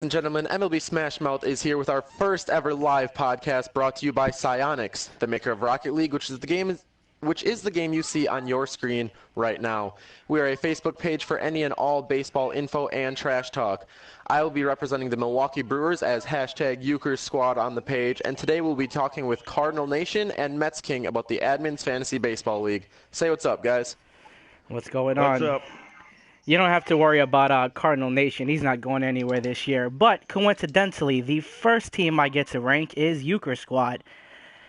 And gentlemen, MLB Smashmouth is here with our first ever live podcast brought to you by Psyonix, the maker of Rocket League, which is the game you see on your screen right now. We are a Facebook page for any and all baseball info and trash talk. I will be representing the Milwaukee Brewers as hashtag Euchre Squad on the page, and today we'll be talking with Cardinal Nation and Mets King about the Admins Fantasy Baseball League. Say what's up, guys. What's going What's on? up? You don't have to worry about Cardinal Nation. He's not going anywhere this year. But coincidentally, the first team I get to rank is Euchre Squad.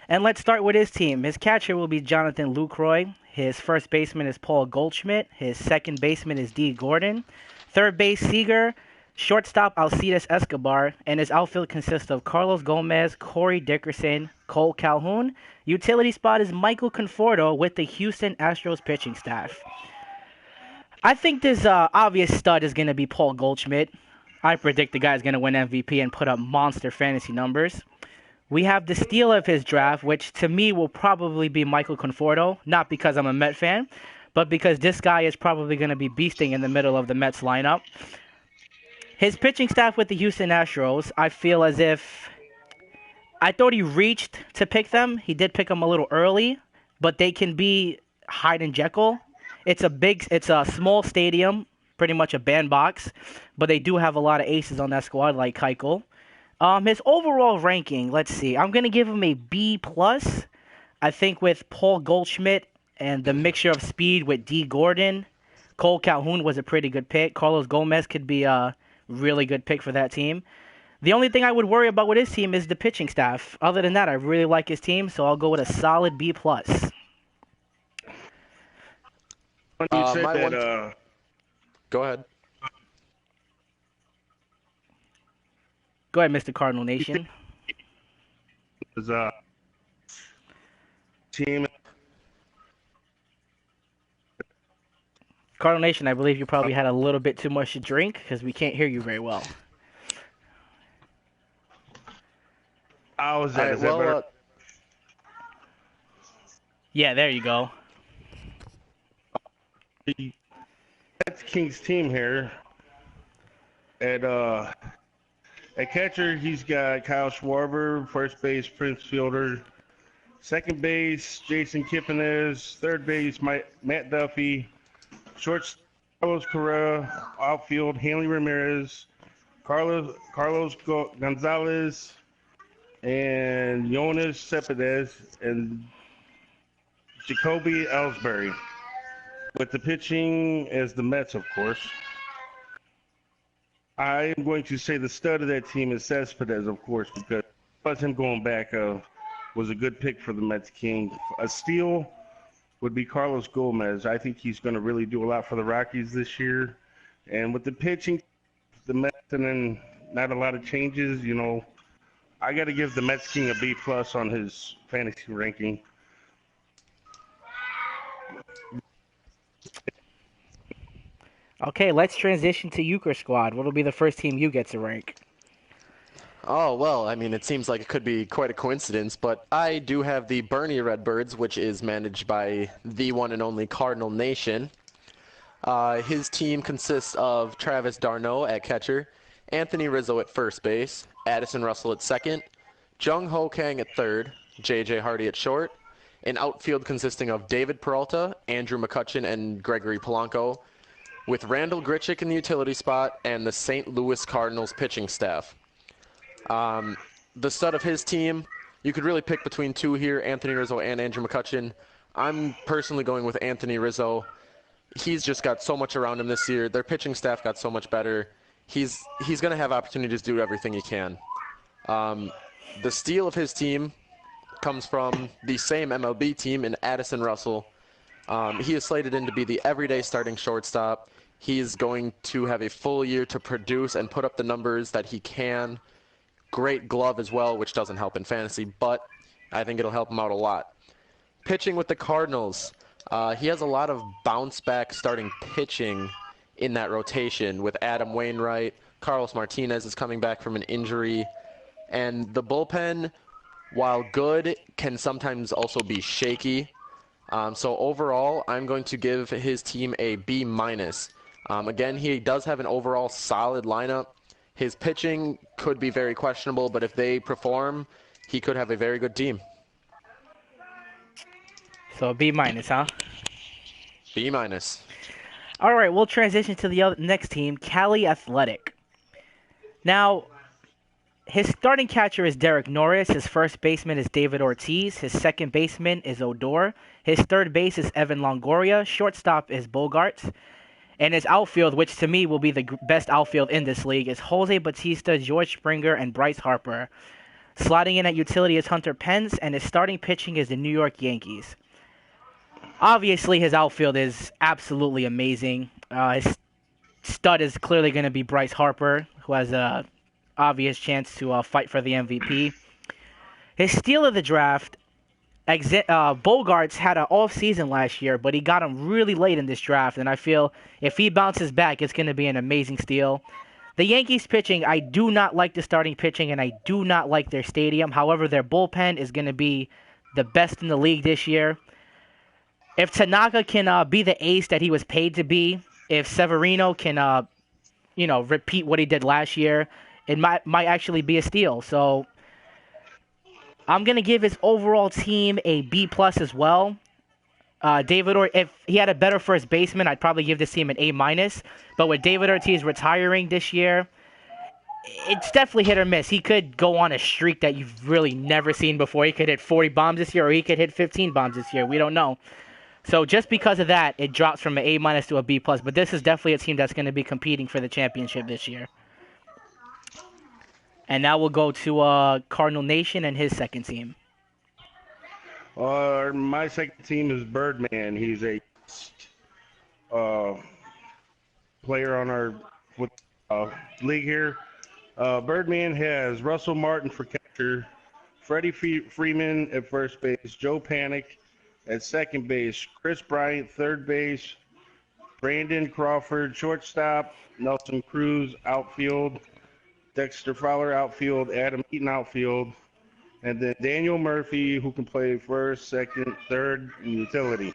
And let's start with his team. His catcher will be Jonathan Lucroy. His first baseman is Paul Goldschmidt. His second baseman is D. Gordon. Third base, Seager. Shortstop, Alcides Escobar. And his outfield consists of Carlos Gomez, Corey Dickerson, Cole Calhoun. Utility spot is Michael Conforto with the Houston Astros pitching staff. I think this obvious stud is going to be Paul Goldschmidt. I predict the guy's going to win MVP and put up monster fantasy numbers. We have the steal of his draft, which to me will probably be Michael Conforto, not because I'm a Met fan, but because this guy is probably going to be beasting in the middle of the Mets lineup. His pitching staff with the Houston Astros, I feel as if I thought he reached to pick them. He did pick them a little early, but they can be Hyde and Jekyll. It's a small stadium, pretty much a bandbox, but they do have a lot of aces on that squad, like Keuchel. His overall ranking, let's see, I'm gonna give him a B plus. I think with Paul Goldschmidt and the mixture of speed with D. Gordon, Cole Calhoun was a pretty good pick. Carlos Gomez could be a really good pick for that team. The only thing I would worry about with his team is the pitching staff. Other than that, I really like his team, so I'll go with a solid B plus. When you said my that, one- Go ahead. Go ahead, Mr. Cardinal Nation. was team. Cardinal Nation, I believe you probably had a little bit too much to drink because we can't hear you very well. I was All at. right, Is that better? well, Yeah, there you go. That's King's team here. At catcher, he's got Kyle Schwarber. First base, Prince Fielder. Second base, Jason Kipnis. Third base, Matt Duffy. Shortstop, Carlos Correa. Outfield, Hanley Ramirez. Carlos Gonzalez. And Jonas Cespedes. And Jacoby Ellsbury. With the pitching as the Mets, of course. I am going to say the stud of that team is Cespedes, of course, because him going back was a good pick for the Mets King. A steal would be Carlos Gomez. I think he's going to really do a lot for the Rockies this year. And with the pitching, the Mets, and then not a lot of changes, I got to give the Mets King a B plus on his fantasy ranking. Okay, let's transition to Euchre Squad. What'll be the first team you get to rank? Oh, well, I mean, it seems like it could be quite a coincidence, but I do have the Bernie Redbirds, which is managed by the one and only Cardinal Nation. His team consists of Travis d'Arnaud at catcher, Anthony Rizzo at first base, Addison Russell at second, Jung Ho Kang at third, J.J. Hardy at short, an outfield consisting of David Peralta, Andrew McCutchen, and Gregory Polanco, with Randall Grichuk in the utility spot and the St. Louis Cardinals pitching staff. The stud of his team, you could really pick between two here, Anthony Rizzo and Andrew McCutchen. I'm personally going with Anthony Rizzo. He's just got so much around him this year. Their pitching staff got so much better. He's going to have opportunities to do everything he can. The steal of his team comes from the same MLB team in Addison Russell. He is slated in to be the everyday starting shortstop. He's going to have a full year to produce and put up the numbers that he can. Great glove as well, which doesn't help in fantasy, but I think it'll help him out a lot. Pitching with the Cardinals, he has a lot of bounce-back starting pitching in that rotation with Adam Wainwright. Carlos Martinez is coming back from an injury. And the bullpen, while good, can sometimes also be shaky. So overall, I'm going to give his team a B-. Again, he does have an overall solid lineup. His pitching could be very questionable, but if they perform, he could have a very good team. So B minus, huh? B minus. All right, we'll transition to the next team, Cali Athletic. Now, his starting catcher is Derek Norris. His first baseman is David Ortiz. His second baseman is Odor. His third base is Evan Longoria. Shortstop is Bogarts. And his outfield, which to me will be the best outfield in this league, is Jose Bautista, George Springer, and Bryce Harper. Sliding in at utility is Hunter Pence, and his starting pitching is the New York Yankees. Obviously, his outfield is absolutely amazing. His stud is clearly going to be Bryce Harper, who has a obvious chance to fight for the MVP. His steal of the draft, Bogarts had an off season last year, but he got him really late in this draft, and I feel if he bounces back, it's going to be an amazing steal. The Yankees pitching, I do not like the starting pitching, and I do not like their stadium. However, their bullpen is going to be the best in the league this year. If Tanaka can be the ace that he was paid to be, if Severino can, repeat what he did last year, it might actually be a steal. So I'm gonna give his overall team a B plus as well. If he had a better first baseman, I'd probably give this team an A minus. But with David Ortiz retiring this year, it's definitely hit or miss. He could go on a streak that you've really never seen before. He could hit 40 bombs this year, or he could hit 15 bombs this year. We don't know. So just because of that, it drops from an A minus to a B plus. But this is definitely a team that's going to be competing for the championship this year. And now we'll go to Cardinal Nation and his second team. My second team is Birdman. He's a player on our league here. Birdman has Russell Martin for catcher, Freddie Freeman at first base, Joe Panic at second base, Chris Bryant third base, Brandon Crawford shortstop, Nelson Cruz outfield, Dexter Fowler outfield, Adam Eaton outfield, and then Daniel Murphy, who can play first, second, third, and utility.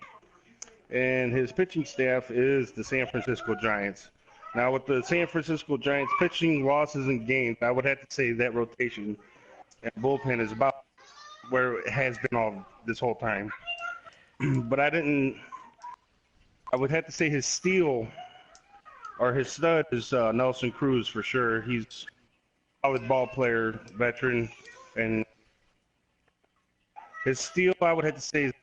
And his pitching staff is the San Francisco Giants. Now, with the San Francisco Giants pitching losses and gains, I would have to say that rotation and bullpen is about where it has been all this whole time. But I would have to say his steal or his stud is Nelson Cruz for sure. He's a solid ball player, veteran, and his steal I would have to say is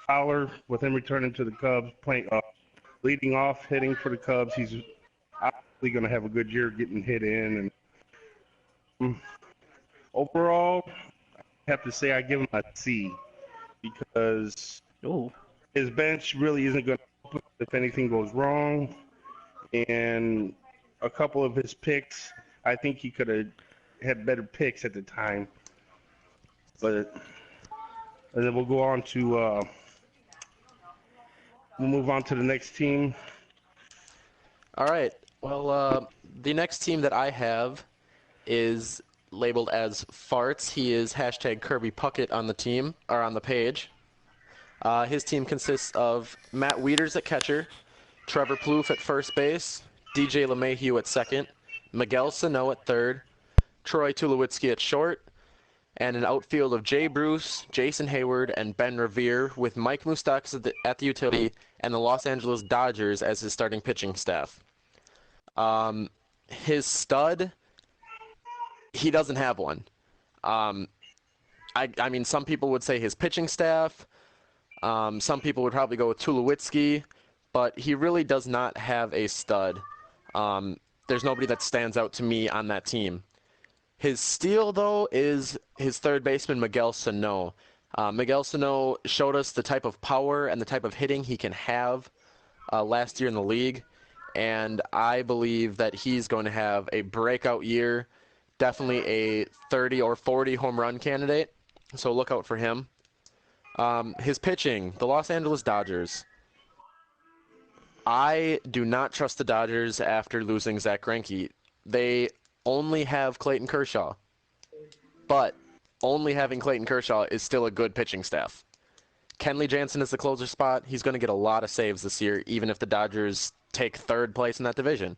Fowler with him returning to the Cubs, playing leading off, hitting for the Cubs. He's obviously going to have a good year getting hit in. And overall, I have to say I give him a C because his bench really isn't going to help him if anything goes wrong. And a couple of his picks, I think he could have had better picks at the time. And then we'll go on to we'll move on to the next team. All right. Well, the next team that I have is labeled as Farts. He is hashtag Kirby Puckett on the team, or on the page. His team consists of Matt Wieters at catcher, Trevor Plouffe at first base, DJ LeMahieu at second, Miguel Sano at third, Troy Tulowitzki at short, and an outfield of Jay Bruce, Jason Hayward, and Ben Revere, with Mike Moustakas at the utility and the Los Angeles Dodgers as his starting pitching staff. His stud, he doesn't have one. I mean, some people would say his pitching staff. Some people would probably go with Tulowitzki, but he really does not have a stud. There's nobody that stands out to me on that team. His steal, though, is his third baseman, Miguel Sano. Miguel Sano showed us the type of power and the type of hitting he can have last year in the league, and I believe that he's going to have a breakout year, definitely a 30 or 40 home run candidate, so look out for him. His pitching, the Los Angeles Dodgers. I do not trust the Dodgers after losing Zach Greinke. They only have Clayton Kershaw, but only having Clayton Kershaw is still a good pitching staff. Kenley Jansen is the closer spot. He's going to get a lot of saves this year, even if the Dodgers take third place in that division.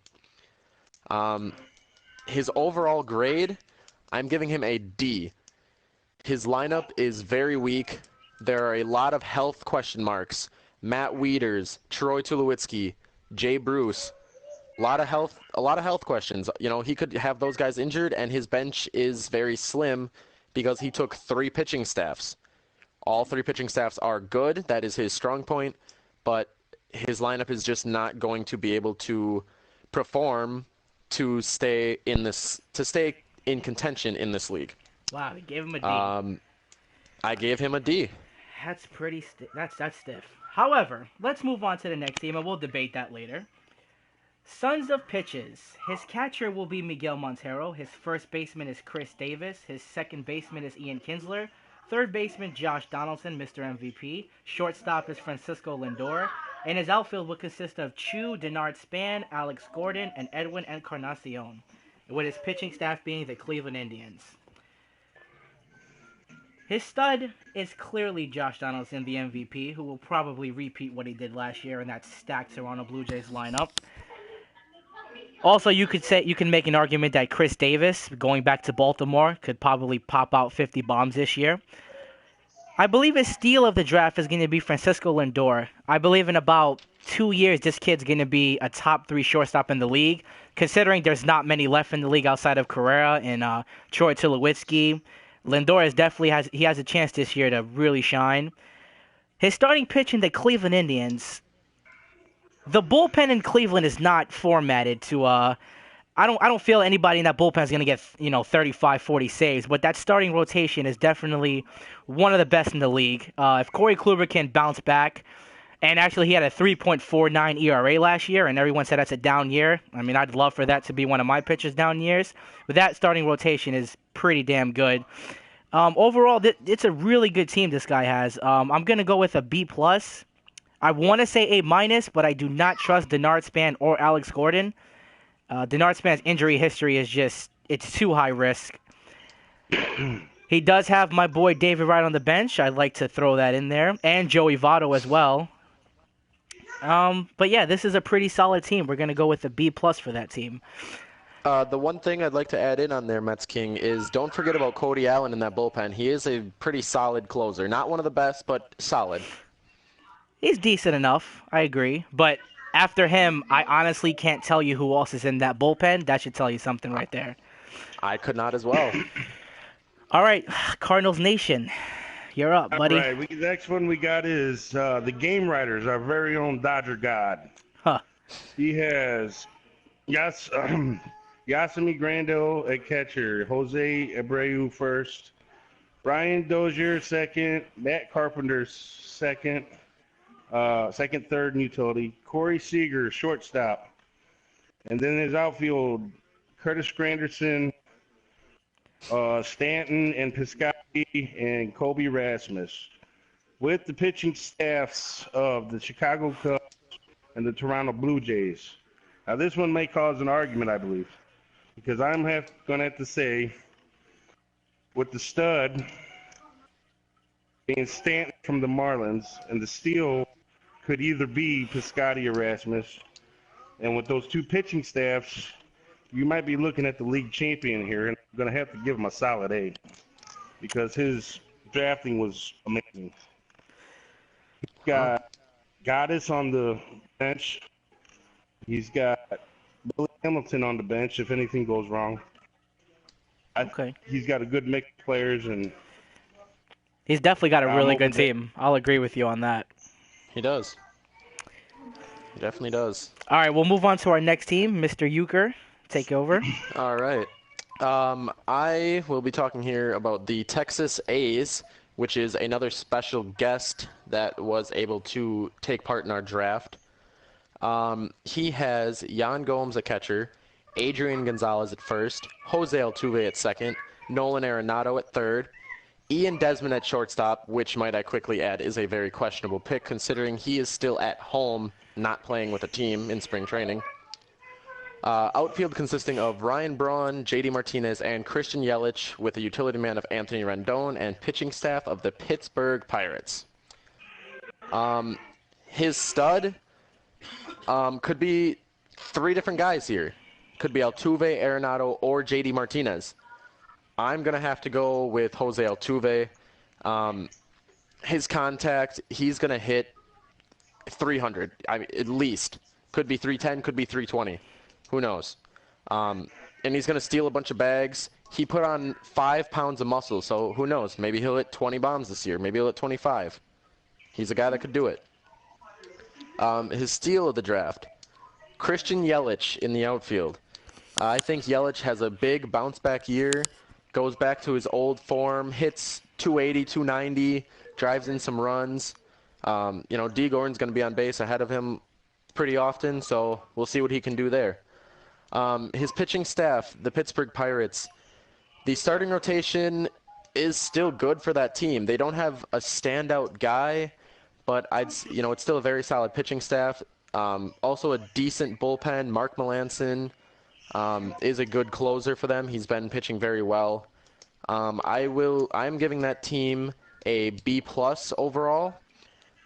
his overall grade, I'm giving him a D. His lineup is very weak. There are a lot of health question marks. Matt Wieters, Troy Tulowitzki, Jay Bruce. A lot of health questions. You know, he could have those guys injured, and his bench is very slim because he took 3 pitching staffs. All 3 pitching staffs are good. That is his strong point, but his lineup is just not going to be able to perform to stay in contention in this league. Wow, he gave him a D. I gave him a D. That's pretty that's stiff. However, let's move on to the next team, and we'll debate that later. Sons of Pitches. His catcher will be Miguel Montero. His first baseman is Chris Davis. His second baseman is Ian Kinsler. Third baseman, Josh Donaldson, Mr. MVP. Shortstop is Francisco Lindor. And his outfield will consist of Chu Denard Span, Alex Gordon, and Edwin Encarnacion, with his pitching staff being the Cleveland Indians. His stud is clearly Josh Donaldson, the MVP, who will probably repeat what he did last year in that stacked Toronto Blue Jays lineup. Also, you can make an argument that Chris Davis, going back to Baltimore, could probably pop out 50 bombs this year. I believe his steal of the draft is going to be Francisco Lindor. I believe in about 2 years, this kid's going to be a top 3 shortstop in the league, considering there's not many left in the league outside of Carrera and Troy Tulowitzki. Lindor has a chance this year to really shine. His starting pitch in the Cleveland Indians, the bullpen in Cleveland is not formatted to I don't feel anybody in that bullpen is going to get 35, 40 saves, but that starting rotation is definitely one of the best in the league. If Corey Kluber can bounce back, and actually he had a 3.49 ERA last year, and everyone said that's a down year. I mean, I'd love for that to be one of my pitchers' down years, but that starting rotation is pretty damn good. Overall, it's a really good team this guy has. I'm going to go with a B+. I want to say A-, but I do not trust Denard Span or Alex Gordon. Denard Span's injury history is it's too high risk. He does have my boy David Wright on the bench. I'd like to throw that in there. And Joey Votto as well. But yeah, this is a pretty solid team. We're going to go with a B+ for that team. The one thing I'd like to add in on there, Mets King, is don't forget about Cody Allen in that bullpen. He is a pretty solid closer. Not one of the best, but solid. He's decent enough. I agree. But after him, I honestly can't tell you who else is in that bullpen. That should tell you something right there. I could not as well. All right, Cardinals Nation. You're up, buddy. All right, the next one we got is the Game Writers, our very own Dodger God. Huh. He has Yasami Grandal at catcher, Jose Abreu first, Brian Dozier second, Matt Carpenter second, third, and utility, Corey Seager shortstop, and then his outfield, Curtis Granderson, Stanton and Piscotty, and Kobe Rasmus, with the pitching staffs of the Chicago Cubs and the Toronto Blue Jays. Now, this one may cause an argument, I believe, because I'm going to have to say, with the stud being Stanton from the Marlins, and the steal could either be Piscotty or Rasmus, and with those 2 pitching staffs, you might be looking at the league champion here, and I'm going to have to give him a solid A, because his drafting was amazing. He's got Goddess on the bench. He's got Billy Hamilton on the bench if anything goes wrong. Okay. He's got a good mix of players, and he's definitely got a really good team. I'll agree with you on that. He does. He definitely does. All right, we'll move on to our next team. Mr. Euchre, take over. All right. I will be talking here about the Texas A's, which is another special guest that was able to take part in our draft. He has Yan Gomes at catcher, Adrian Gonzalez at first, Jose Altuve at second, Nolan Arenado at third, Ian Desmond at shortstop, which, might I quickly add, is a very questionable pick considering he is still at home, not playing with a team in spring training. Outfield consisting of Ryan Braun, JD Martinez, and Christian Yelich, with a utility man of Anthony Rendon, and pitching staff of the Pittsburgh Pirates. His stud could be 3 different guys here. Could be Altuve, Arenado, or JD Martinez. I'm going to have to go with Jose Altuve. His contact, he's going to hit 300, at least. Could be 310, could be 320. Who knows? And he's going to steal a bunch of bags. He put on 5 pounds of muscle, so who knows? Maybe he'll hit 20 bombs this year. Maybe he'll hit 25. He's a guy that could do it. His steal of the draft, Christian Yelich in the outfield. I think Yelich has a big bounce-back year, goes back to his old form, hits 280, 290, drives in some runs. D. Gordon's going to be on base ahead of him pretty often, so we'll see what he can do there. His pitching staff, the Pittsburgh Pirates, the starting rotation is still good for that team. They don't have a standout guy, but it's still a very solid pitching staff. Also a decent bullpen. Mark Melancon is a good closer for them. He's been pitching very well. I'm giving that team a B+ overall.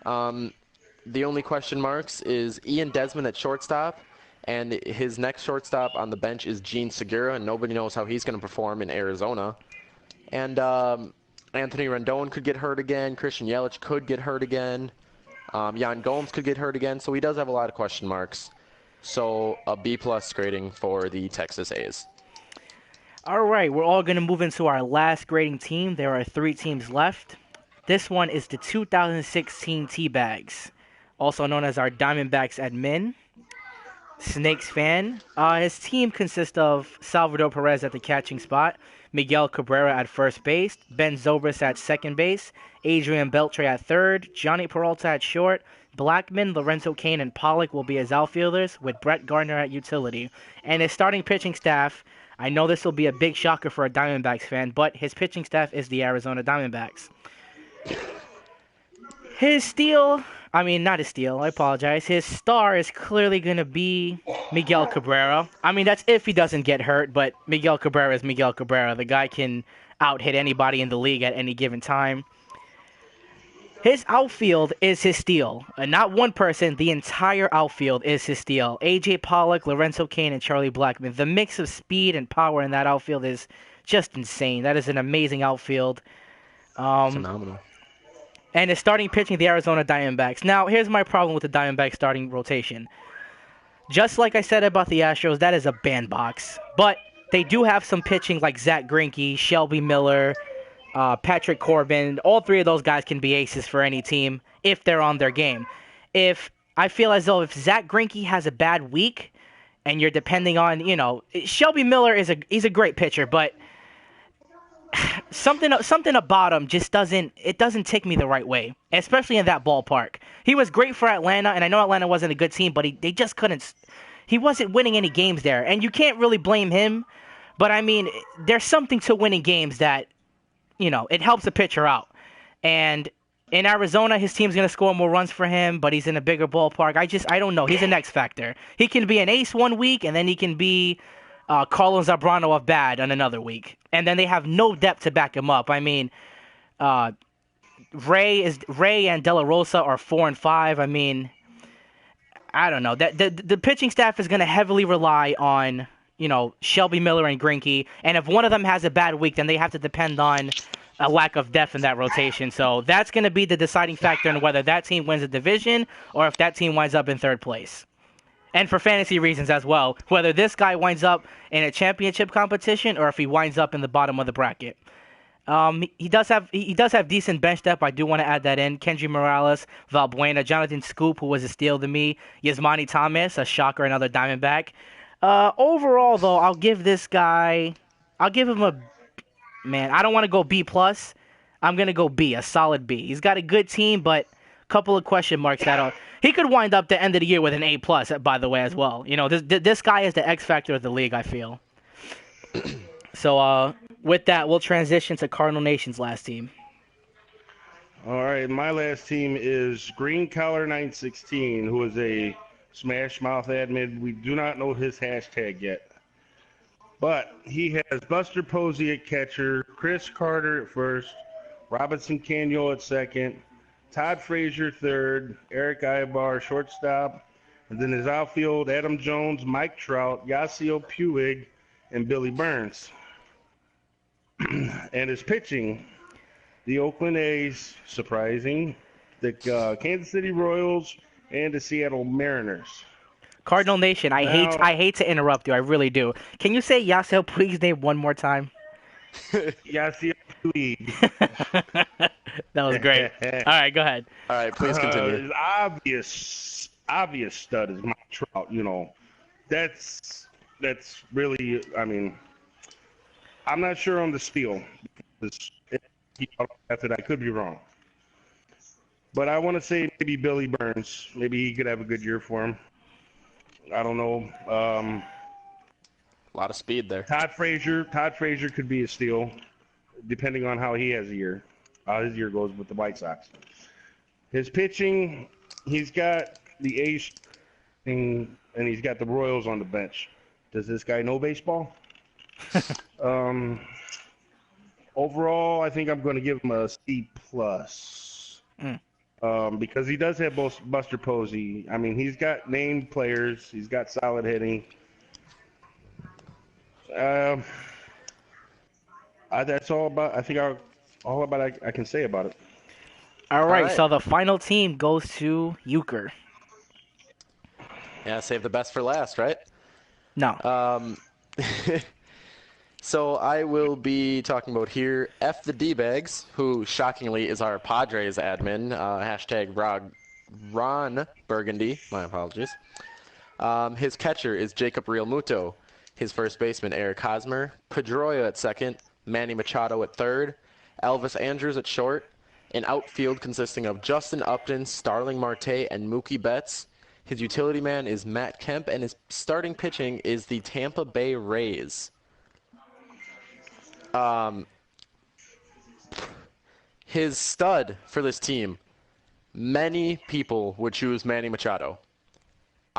The only question marks is Ian Desmond at shortstop, and his next shortstop on the bench is Gene Segura, and nobody knows how he's going to perform in Arizona. And Anthony Rendon could get hurt again. Christian Yelich could get hurt again. Yan Gomes could get hurt again, so he does have a lot of question marks. So a B+ grading for the Texas A's. All right, we're all going to move into our last grading team. There are 3 teams left. This one is the 2016 Teabags, also known as our Diamondbacks admin. Snakes fan. His team consists of Salvador Perez at the catching spot, Miguel Cabrera at first base, Ben Zobrist at second base, Adrian Beltre at third, Johnny Peralta at short, Blackmon, Lorenzo Cain, and Pollock will be his outfielders, with Brett Gardner at utility. And his starting pitching staff, I know this will be a big shocker for a Diamondbacks fan, but his pitching staff is the Arizona Diamondbacks. His steal, not his steal, I apologize. His star is clearly going to be Miguel Cabrera. That's if he doesn't get hurt, but Miguel Cabrera is Miguel Cabrera. The guy can out-hit anybody in the league at any given time. His outfield is his steal. Not one person, the entire outfield is his steal. A.J. Pollock, Lorenzo Cain, and Charlie Blackmon. The mix of speed and power in that outfield is just insane. That is an amazing outfield. Phenomenal. And is starting pitching the Arizona Diamondbacks. Now, here's my problem with the Diamondbacks starting rotation. Just like I said about the Astros, that is a bandbox. But they do have some pitching like Zach Greinke, Shelby Miller, Patrick Corbin. All 3 of those guys can be aces for any team if they're on their game. I feel as though if Zach Greinke has a bad week and you're depending on, Shelby Miller he's a great pitcher, but something about him just doesn't tick me the right way, especially in that ballpark. He was great for Atlanta, and I know Atlanta wasn't a good team, but they just couldn't. He wasn't winning any games there, and you can't really blame him. But there's something to winning games that, it helps a pitcher out. And in Arizona, his team's going to score more runs for him, but he's in a bigger ballpark. I don't know. He's an X factor. He can be an ace one week, and then he can be Carlos Zambrano of bad on another week. And then they have no depth to back him up. Ray and De La Rosa are 4 and 5. I don't know. The pitching staff is going to heavily rely on, Shelby Miller and Greinke. And if one of them has a bad week, then they have to depend on a lack of depth in that rotation. So that's going to be the deciding factor in whether that team wins the division or if that team winds up in third place. And for fantasy reasons as well, whether this guy winds up in a championship competition or if he winds up in the bottom of the bracket. He does have decent bench depth. I do want to add that in. Kendry Morales, Valbuena, Jonathan Scoop, who was a steal to me, Yasmani Thomas, a shocker, another Diamondback. Overall, though, I'll give him a, I don't want to go B+. I'm going to go B, a solid B. He's got a good team, but a couple of question marks he could wind up the end of the year with an A+, by the way, as well. This guy is the X factor of the league, I feel. So, with that, we'll transition to Cardinal Nation's last team. All right, my last team is Green Collar 916, who is a Smashmouth admin. We do not know his hashtag yet. But he has Buster Posey at catcher, Chris Carter at first, Robinson Cano at second, Todd Frazier third, Eric Ibar shortstop, And then his outfield, Adam Jones, Mike Trout, Yasiel Puig, and Billy Burns. And his pitching, the Oakland A's, surprising, the Kansas City Royals, and the Seattle Mariners. Cardinal Nation, Now, I hate to interrupt you. I really do. Can you say Yasiel Puig's name one more time? Yasiel Puig. That was great. All right, go ahead. All right, please continue. Obvious stud is Mike Trout. You know, that's really. I mean, I'm not sure on the steal. After I could be wrong, but I want to say maybe Billy Burns. Maybe he could have a good year for him. I don't know. A lot of speed there. Todd Frazier could be a steal, depending on how he has a year. How his year goes with the White Sox. His pitching, he's got the A's and he's got the Royals on the bench. Does this guy know baseball? Overall, I think I'm going to give him a C+. Because he does have both Buster Posey. I mean, he's got named players. He's got solid hitting. That's all about. I think all about I can say about it. All right, right. so the final team goes to Euchre. Yeah, save the best for last, right? No. So I will be talking about here F the D-Bags, who shockingly is our Padres admin. Hashtag Ron Burgundy. My apologies. His catcher is Jacob Realmuto. His first baseman, Eric Hosmer. Pedroia at second. Manny Machado at third. Elvis Andrews at short. An outfield consisting of Justin Upton, Starling Marte, and Mookie Betts. His utility man is Matt Kemp, and his starting pitching is the Tampa Bay Rays. His stud for this team, many people would choose Manny Machado.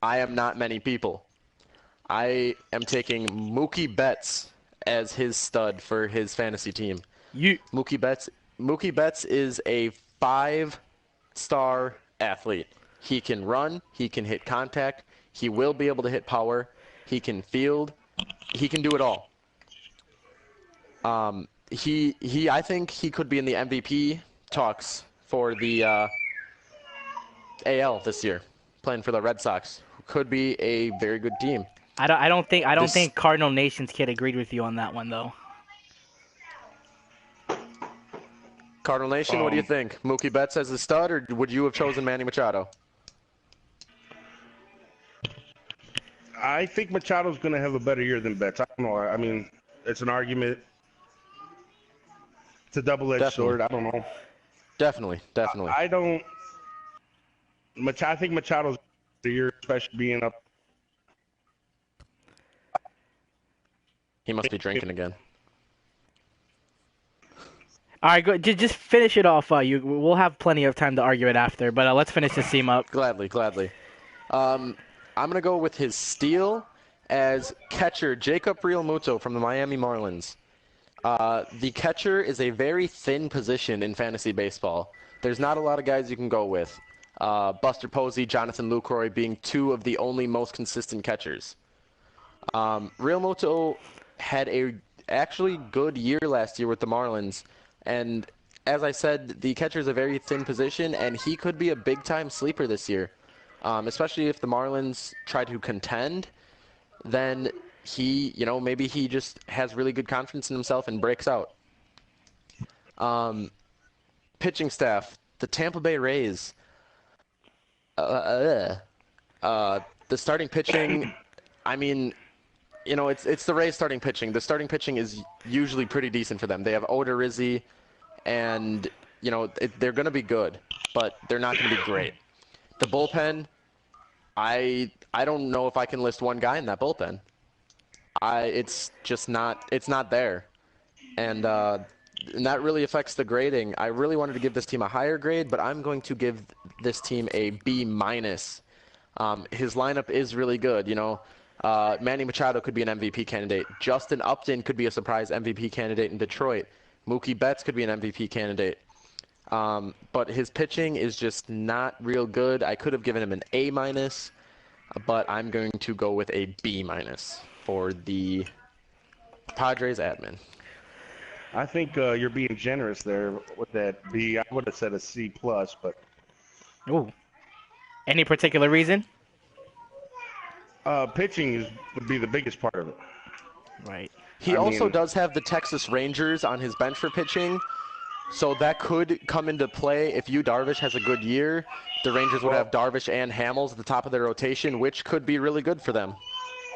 I am not many people. I am taking Mookie Betts as his stud for his fantasy team. Mookie Betts is a 5-star athlete. He can run, he can hit contact, he will be able to hit power, he can field, he can do it all. I think he could be in the MVP talks for the AL this year, playing for the Red Sox. Could be a very good team. I don't think Cardinal Nation's kid agreed with you on that one though. Cardinal Nation, what do you think? Mookie Betts as a stud, or would you have chosen Manny Machado? I think Machado's going to have a better year than Betts. I don't know. I mean, it's an argument. It's a double-edged sword. I don't know. Definitely. I think Machado's the year, especially being up. He must be drinking again. All right, go. Just finish it off. We'll have plenty of time to argue it after, but let's finish this team up. Gladly. I'm going to go with his steal as catcher Jacob Realmuto from the Miami Marlins. The catcher is a very thin position in fantasy baseball. There's not a lot of guys you can go with. Buster Posey, Jonathan Lucroy being two of the only most consistent catchers. Realmuto had a actually good year last year with the Marlins, and as I said, the catcher is a very thin position, and he could be a big-time sleeper this year. Especially if the Marlins try to contend, then maybe he just has really good confidence in himself and breaks out. Pitching staff, the Tampa Bay Rays. The starting pitching, I mean, it's the Rays starting pitching. The starting pitching is usually pretty decent for them. They have Odorizzi, and, they're going to be good, but they're not going to be great. The bullpen, I don't know if I can list one guy in that bullpen. It's not there. And that really affects the grading. I really wanted to give this team a higher grade, but I'm going to give this team a B-. His lineup is really good, Manny Machado could be an MVP candidate. Justin Upton could be a surprise MVP candidate in Detroit. Mookie Betts could be an MVP candidate. But his pitching is just not real good. I could have given him an A-. but I'm going to go with a B minus for the Padres admin. I think you're being generous there with that B. I would have said a C plus, but Ooh. Any particular reason? pitching would be the biggest part of it. Right. He I also mean, does have the Texas Rangers on his bench for pitching, so that could come into play if Yu Darvish has a good year. The Rangers would have Darvish and Hamels at the top of their rotation, which could be really good for them.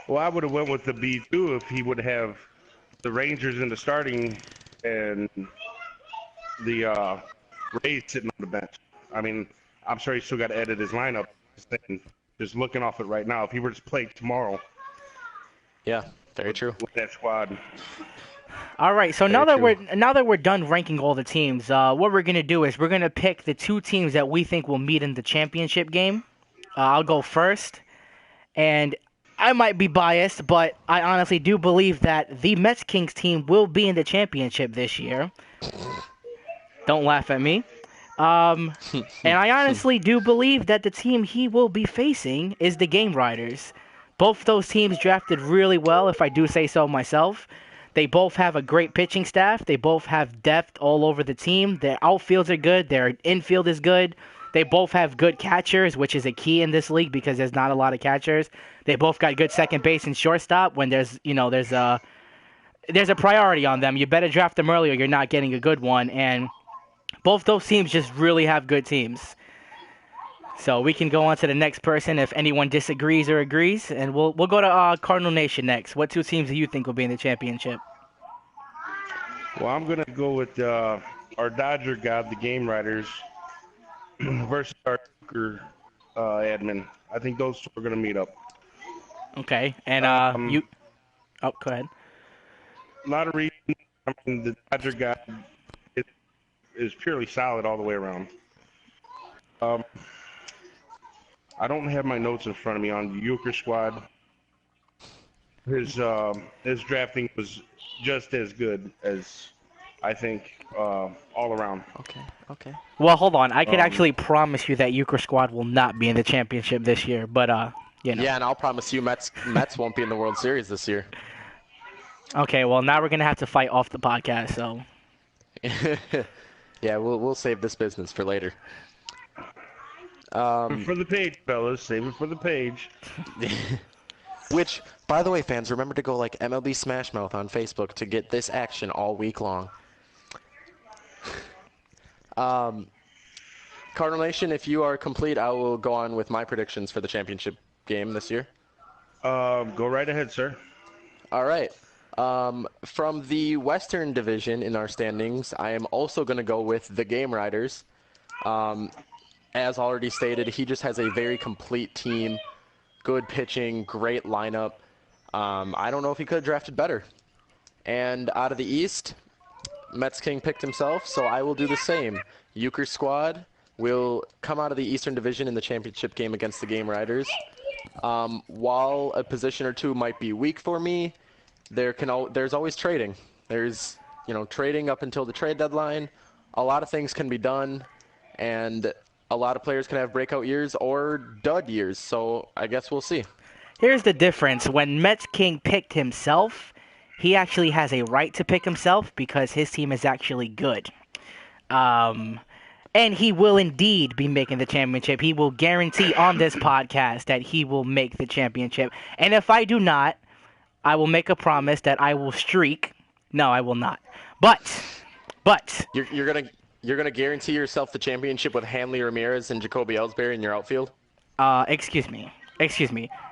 well, I would have went with the B too if he would have the Rangers in the starting and the Rays sitting on the bench. I mean, I'm sure he still got to edit his lineup. Just looking off it right now, if he were to play tomorrow Yeah, very true. with that squad. All right, so Very true. now that we're done ranking all the teams, what we're gonna do is we're gonna pick the two teams that we think will meet in the championship game. I'll go first, and I might be biased, but I honestly do believe that the Mets Kings team will be in the championship this year. Don't laugh at me. And I honestly do believe that the team he will be facing is the Game Riders. Both those teams drafted really well, if I do say so myself. They both have a great pitching staff. They both have depth all over the team. Their outfields are good. Their infield is good. They both have good catchers, which is a key in this league because there's not a lot of catchers. They both got good second base and shortstop. When there's a priority on them, you better draft them early or you're not getting a good one. And both those teams just really have good teams. So we can go on to the next person if anyone disagrees or agrees, and we'll go to Cardinal Nation next. What two teams do you think will be in the championship? Well, I'm going to go with our Dodger god, the Game Riders, versus our Joker admin. I think those two are going to meet up. Okay, and you. Oh, go ahead. A lot of reasons. I mean, the Dodger god is purely solid all the way around. I don't have my notes in front of me on the Euchre squad. His drafting was just as good as I think all around. Okay. Well, hold on. I can actually promise you that Euchre squad will not be in the championship this year, but Yeah, and I'll promise you Mets won't be in the World Series this year. Okay, well now we're gonna have to fight off the podcast. So. Yeah, we'll save this business for later. For the page, fellas. Save it for the page. Which, by the way, fans, remember to go like MLB Smashmouth on Facebook to get this action all week long. Cardinal Nation, if you are complete, I will go on with my predictions for the championship game this year. Go right ahead, sir. All right. From the Western Division in our standings, I am also going to go with the Game Riders. As already stated, he just has a very complete team, good pitching, great lineup. I don't know if he could have drafted better. And out of the East, Mets King picked himself, so I will do the same. Euchre squad will come out of the Eastern Division in the championship game against the Game Riders. While a position or two might be weak for me, there's always trading. There's trading up until the trade deadline. A lot of things can be done, and a lot of players can have breakout years or dud years. So I guess we'll see. Here's the difference. When Mets King picked himself, he actually has a right to pick himself because his team is actually good. And he will indeed be making the championship. He will guarantee on this podcast that he will make the championship. And if I do not, I will make a promise that I will streak. No, I will not. But You're gonna guarantee yourself the championship with Hanley Ramirez and Jacoby Ellsbury in your outfield? excuse me.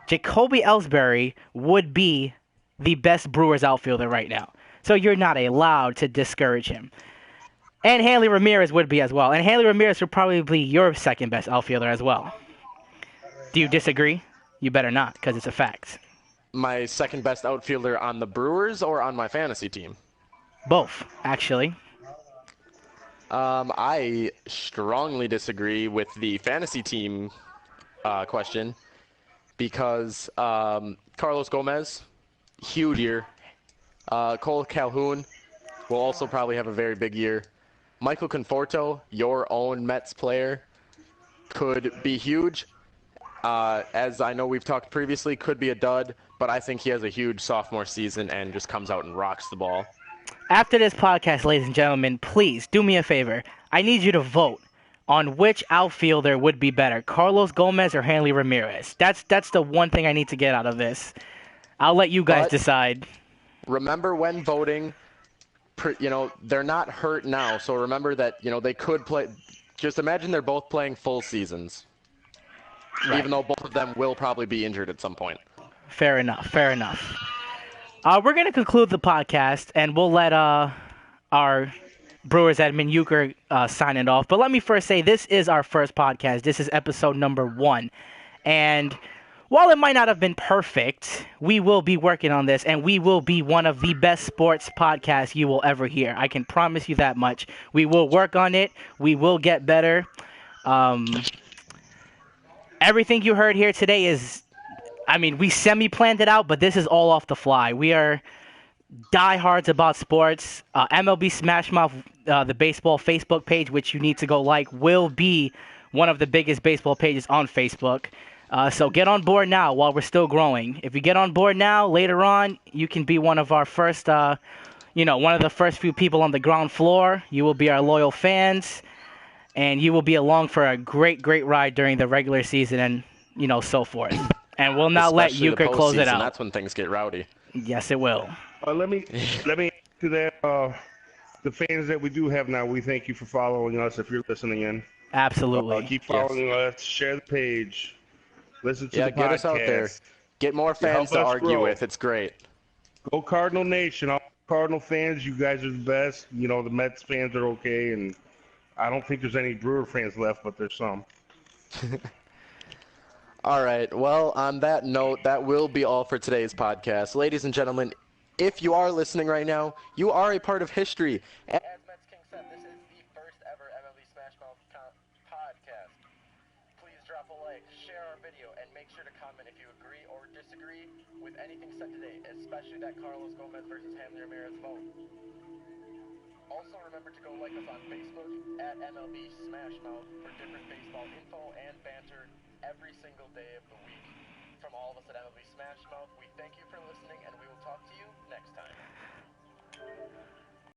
Jacoby Ellsbury would be the best Brewers outfielder right now. So you're not allowed to discourage him. And Hanley Ramirez would be as well. And Hanley Ramirez would probably be your second best outfielder as well. Do you disagree? You better not, because it's a fact. My second best outfielder on the Brewers or on my fantasy team? Both, actually. I strongly disagree with the fantasy team question because Carlos Gomez, huge year. Cole Calhoun will also probably have a very big year. Michael Conforto, your own Mets player, could be huge. As I know we've talked previously, could be a dud, but I think he has a huge sophomore season and just comes out and rocks the ball. After this podcast, ladies and gentlemen, please do me a favor. I need you to vote on which outfielder would be better, Carlos Gomez or Hanley Ramirez. That's the one thing I need to get out of this. I'll let you guys But decide. remember when voting, they're not hurt now, so remember that, they could play. Just imagine they're both playing full seasons, Right. even though both of them will probably be injured at some point. Fair enough. Fair enough. We're going to conclude the podcast, and we'll let our Brewers admin Euchre sign it off. But let me first say, this is our first podcast. This is episode number 1. And while it might not have been perfect, we will be working on this, and we will be one of the best sports podcasts you will ever hear. I can promise you that much. We will work on it. We will get better. Everything you heard here today is, we semi-planned it out, but this is all off the fly. We are diehards about sports. MLB Smashmouth, the baseball Facebook page, which you need to go like, will be one of the biggest baseball pages on Facebook. So get on board now while we're still growing. If you get on board now, later on, you can be one of our first, one of the first few people on the ground floor. You will be our loyal fans, and you will be along for a great, great ride during the regular season and, so forth. And we'll now let Especially the Euchre close it postseason. out. That's when things get rowdy. Yes, it will. Let me add to that. The fans that we do have now, we thank you for following us. If you're listening in, Absolutely. keep following us. Share the page. Listen to the podcast. Get us out there. Get more fans to argue with. It's great. Go Cardinal Nation. All Cardinal fans, you guys are the best. The Mets fans are okay, and I don't think there's any Brewer fans left, but there's some. All right. Well, on that note, that will be all for today's podcast. Ladies and gentlemen, if you are listening right now, you are a part of history. As Mets King said, this is the first ever MLB Smashmouth podcast. Please drop a like, share our video, and make sure to comment if you agree or disagree with anything said today, especially that Carlos Gomez versus Hanley Ramirez vote. Also, remember to go like us on Facebook at MLB Smashmouth for different baseball info and banter every single day of the week. From all of us at MLB Smashmouth, we thank you for listening, and we will talk to you next time.